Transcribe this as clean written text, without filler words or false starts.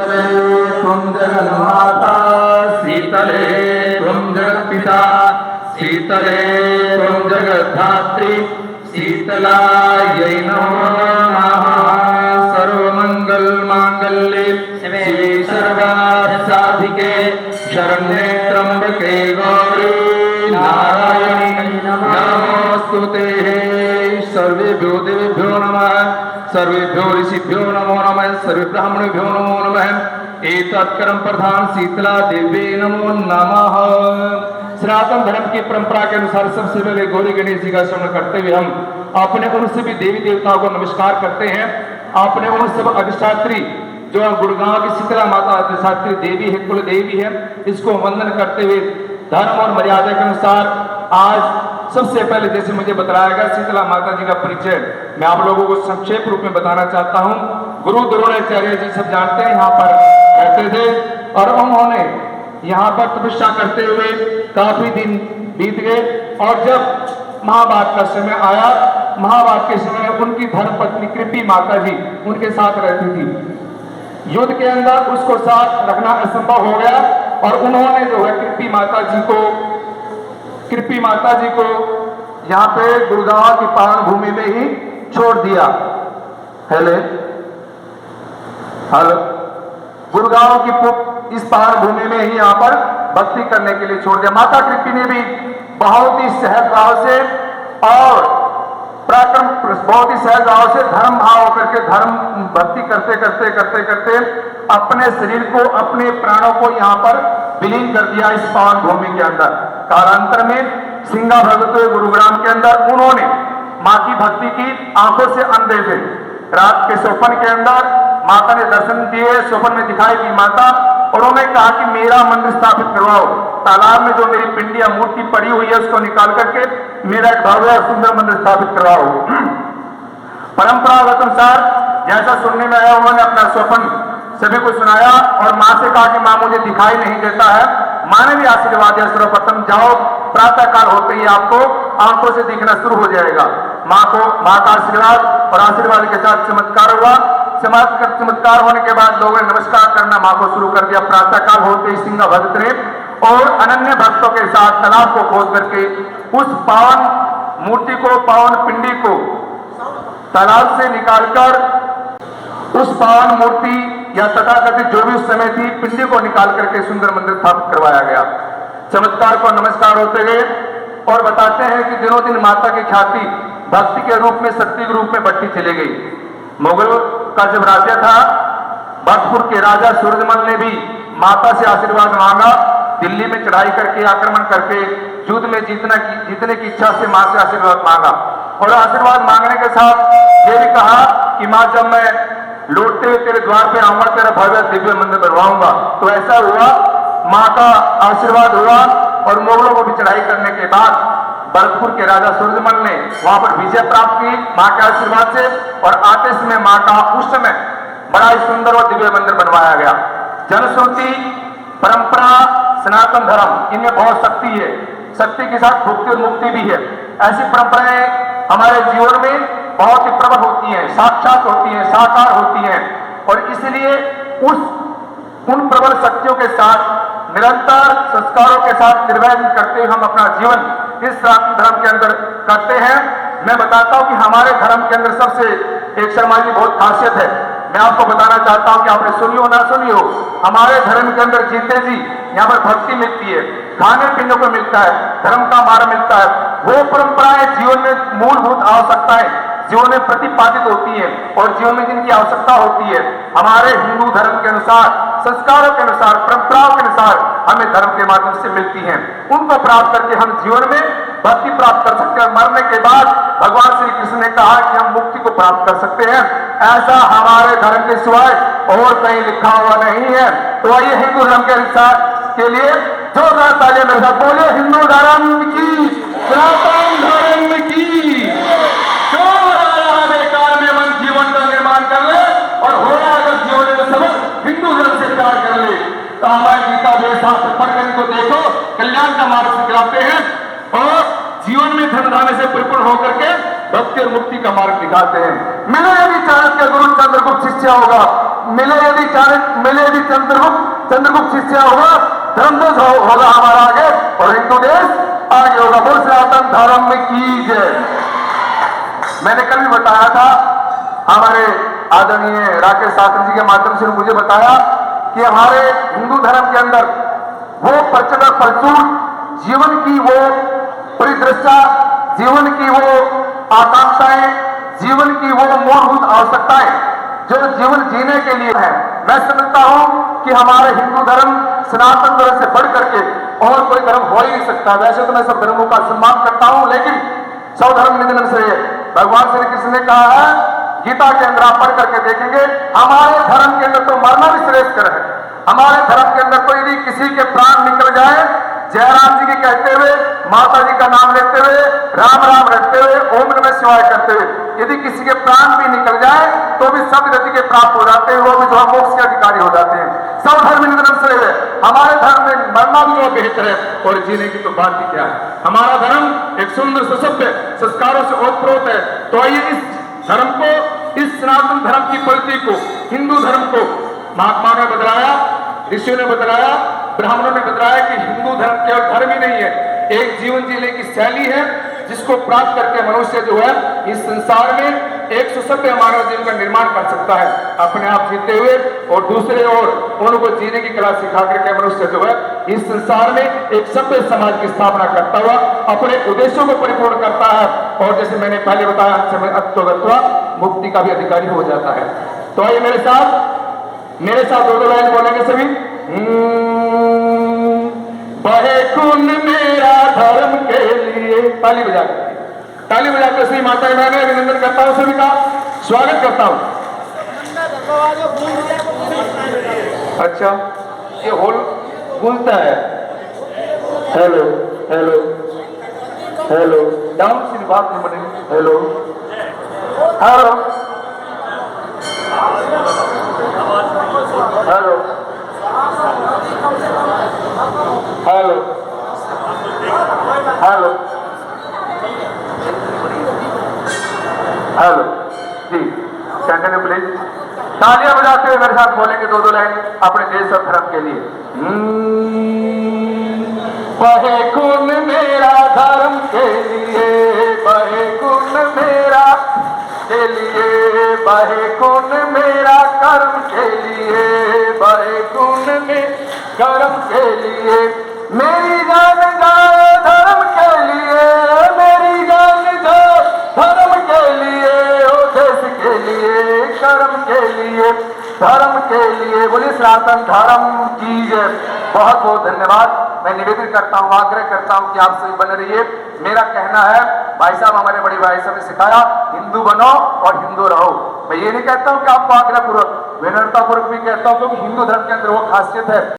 त्वं जगन्माता शीतले त्वं जगत्पिता शीतले त्वं जगद्धात्री शीतलायै नमो नमः। सर्वमङ्गलमाङ्गल्ये शिवे सर्वार्थसाधिके शरण्ये त्र्यम्बके गौरी नारायणी नमोस्तुते। सर्वेभ्यो देवेभ्यो नमः, सर्वेभ्यो ऋषिभ्यो नमो नमः, सर्वे ब्राह्मणेभ्यो नमो नमः। एतत्कर्म प्रधान शीतला देवी नमो नमः। सनातन धर्म की परंपरा के अनुसार सबसे पहले गौरी गणेश जी का स्मरण करते हुए हम अपने उन सभी देवी देवताओं को नमस्कार करते हैं। अपने उन सब अधिष्ठात्री जो गुड़गांव की शीतला माता अधिष्ठात्री देवी है, कुल देवी है, इसको वंदन करते हुए धर्म और मर्यादा के अनुसार आज सबसे पहले जैसे मुझे बताया गया शीतला माता जी का परिचय मैं आप लोगों को संक्षेप रूप में बताना चाहता हूँ। गुरु द्रोणाचार्य जी सब जानते हैं, यहाँ पर रहते थे और उन्होंने यहाँ पर तपस्या करते हुए काफी दिन बीत गए और जब महाभारत का समय आया, महाभारत के समय उनकी धर्मपत्नी कृपी माता जी उनके साथ रहती थी। युद्ध के अंदर उसको साथ रखना असंभव हो गया और उन्होंने जो है कृपी माता जी को यहाँ पे गुड़गांव की पावन भूमि में ही छोड़ दिया। हेलो गुड़गांव की इस पावन भूमि में ही यहाँ पर भक्ति करने के लिए छोड़ दिया। माता कृपी ने भी बहुत ही सहज भाव से और पराक्रम बहुत ही सहज भाव से धर्म भाव करके धर्म भक्ति करते अपने शरीर को अपने प्राणों को यहाँ पर विलीन कर दिया इस पावन भूमि के अंदर। कालांतर में सिंगा भगत गुरुग्राम के अंदर उन्होंने माँ की भक्ति की, आंखों से अंधे थे। रात के स्वप्न के अंदर माता ने दर्शन दिए, स्वप्न में दिखाई दी माता और उन्होंने कहा कि मेरा मंदिर स्थापित करवाओ, तालाब में जो मेरी पिंडिया मूर्ति पड़ी हुई है उसको निकाल करके मेरा एक भव्य और सुंदर मंदिर स्थापित करवाओ। परंपरागत अनुसार जैसा सुनने में आया उन्होंने अपना स्वप्न सभी को सुनाया और माँ से कहा कि माँ मुझे दिखाई नहीं देता है। माँ ने भी आशीर्वाद दिया, सर्वप्रथम जाओ प्रातः काल होते ही आपको आंखों से दिखना शुरू हो जाएगा। माँ का आशीर्वाद और आशीर्वाद के साथ चमत्कार हुआ। चमत्कार होने के बाद लोगों ने नमस्कार करना माँ को शुरू कर दिया। प्रातः काल होते ही सिंह भक्त ने और अनन्य भक्तों के साथ तालाब को खोद करके उस पावन मूर्ति को, पावन पिंडी को तालाब से निकालकर उस पावन मूर्ति या तथाकथित जो भी उस समय थी पिंडी को निकाल करके सुंदर मंदिर स्थापित करवाया गया। चमत्कार को नमस्कार होते गए और बताते हैं कि दिनों दिन माता की ख्याति भक्ति के रूप में, शक्ति के रूप में बढ़ती चली गई। मुगल का जब राज्य था, भक्तपुर के राजा सूरजमल ने भी माता से आशीर्वाद मांगा। दिल्ली में चढ़ाई करके, आक्रमण करके युद्ध में जीतने की इच्छा से मां से आशीर्वाद मांगा और आशीर्वाद मांगने के साथ ये भी कहा कि मां जब मैं लौटते हुए तेरे द्वार पे आऊंगा तेरा भव्य दिव्य मंदिर बनवाऊंगा। तो ऐसा हुआ, मां का आशीर्वाद हुआ और मुगलों को भी चढ़ाई करने के बाद भरतपुर के राजा सूरजमल ने वहां पर विजय प्राप्त की मां के आशीर्वाद से और आते समय मां का उस समय बड़ा ही सुंदर और दिव्य मंदिर बनवाया गया। जनश्रुति, परंपरा, सनातन धर्म, इनमें बहुत शक्ति है। शक्ति के साथ भुक्ति और मुक्ति भी है। ऐसी परंपराएं हमारे जीवन में बहुत ही प्रबल होती हैं, साक्षात होती हैं, साकार होती हैं और इसलिए उन प्रबल शक्तियों के साथ निरंतर संस्कारों के साथ निर्वहन करते हुए हम अपना जीवन इस सनातन धर्म के अंदर करते हैं। मैं बताता हूं कि हमारे धर्म के अंदर सबसे एक शर्मा जी बहुत खासियत है। मैं आपको बताना चाहता हूं कि आपने सुनी हो ना सुनी हो, हमारे धर्म के अंदर जीते जी यहाँ पर भक्ति मिलती है, खाने पीने को मिलता है, धर्म का मार्ग मिलता है। वो परंपराएं जीवन में मूलभूत आवश्यकताएं जीवन में प्रतिपादित होती है और जीवन में जिनकी आवश्यकता होती है हमारे हिंदू धर्म के अनुसार, संस्कारों के अनुसार, परंपराओं के अनुसार हमें धर्म के माध्यम से मिलती हैं। उनको प्राप्त करके हम जीवन में भक्ति प्राप्त कर सकते हैं। मरने के बाद भगवान श्री कृष्ण ने कहा कि हम मुक्ति को प्राप्त कर सकते हैं। ऐसा हमारे धर्म के सिवाय और कहीं लिखा हुआ नहीं है। तो आइए हिंदू धर्म के अनुसार के लिए जोरदार तालियां मेरे साथ बोलिए हिंदू धर्म की, सनातन धर्म की। जो बेकार में मन जीवन का निर्माण कर ले और हो रहा अगर जीवन में सबक हिंदू धर्म से प्यार कर ले तो हमारे गीता वेदशास्त्र पढ़कर इनको देखो, कल्याण का मार्ग सिखाते हैं और जीवन में धन धान्य से परिपूर्ण होकर के भक्ति और मुक्ति का मार्ग दिखाते हैं। मेरा यदि चाणक्य गुरु चंद्रगुप्त शिष्य होगा, मिले यदि चंद्रगुप्त शिष्य होगा, धर्मध्वज होगा हमारा आगे और हिंदू देश आगे होगा। बोल सनातन धर्म में की जय। मैंने कल भी बताया था, हमारे आदरणीय राकेश शास्त्री जी के माध्यम से मुझे बताया कि हमारे हिंदू धर्म के अंदर वो प्रचंड और प्रचुर जीवन की वो परिदृश्य, जीवन की वो आकांक्षाएं, जीवन की वो मूलभूत आवश्यकताएं जो जीवन जीने के लिए है। मैं समझता हूं कि हमारे हिंदू धर्म सनातन धर्म से बढ़ करके और कोई धर्म हो ही नहीं सकता। वैसे तो मैं सब धर्मों का सम्मान करता हूं, लेकिन सब धर्म निधन से भगवान श्री कृष्ण ने कहा है, गीता के अंदर आप पढ़ करके देखेंगे, हमारे धर्म के अंदर तो मरना भी श्रेष्ठकर है। हमारे धर्म के अंदर कोई भी किसी के प्राण निकल जाए, जयराम जी के कहते हुए, माता जी का नाम लेते हुए, राम राम रखते हुए, ओम नमः शिवाय करते हुए, यदि किसी के प्राण भी निकल जाए तो भी सब गति के प्राप्त हो जाते हैं, वो भी जो मोक्ष के अधिकारी हो जाते हैं। सब धर्म निधन से है। हमारे धर्म में मरना भी जो बेहतर है और जीने की तो बात ही क्या है। हमारा धर्म एक सुंदर सुसभ्य संस्कारों से ओतप्रोत है। तो आइए इस धर्म को, इस सनातन धर्म की पद्धति को, हिंदू धर्म को महात्मा ने बदलाया, ऋषियों ने बदलाया, ब्राह्मणों ने बदलाया कि हिंदू धर्म केवल धर्म ही नहीं है, एक जीवन जीने की शैली है जिसको प्राप्त करके मनुष्य जो है इस संसार में एक सुसभ्य मानव जीवन का निर्माण कर सकता है, अपने आप जीते हुए और दूसरे और उनको जीने की कला सिखा करके मनुष्य जो है इस संसार में एक सभ्य समाज की स्थापना करता हुआ अपने उद्देश्यों को परिपूर्ण करता है और जैसे मैंने पहले बताया मुक्ति का भी अधिकारी हो जाता है। तो आइए मेरे साथ दो लाइन बोलेंगे सभी। बहे खून मेरा धर्म के लिए, ताली बजा कर सही माता मैं अभिनंदन करता हूं, सभी का स्वागत करता हूं। अच्छा, ये होल गूंजता है। हेलो हेलो हेलो, डाउन से बात नहीं बनेगी। Hello hello hello hello hello hello ji, continue please. तालियां बजाते हुए मेरे साथ बोलेंगे दो लाइन अपने देश और धर्म के लिए। बहे खून मेरा धर्म के लिए, बहे खून मेरा के लिए, बहे खून मेरा कर्म के लिए, बहे खून में कर्म के लिए, मेरी जान जाए धर्म के लिए, मेरी जान जाए धर्म के लिए, ओ देश के लिए, कर्म के लिए, धर्म के लिए। बोलिए सनातन धर्म की जय। बहुत बहुत धन्यवाद। मैं निवेदन करता हूँ, आग्रह करता हूँ कि आप सभी बने रहिए। मेरा कहना है, भाई साहब हमारे बड़े भाई साहब ने सिखाया, हिंदू बनो और हिंदू रहो। मैं ये नहीं कहता हूँ कि आपको आग्रह पूर्वक, विनम्रता पूर्वक भी कहता हूँ, क्योंकि हिंदू धर्म के अंदर वो खासियत है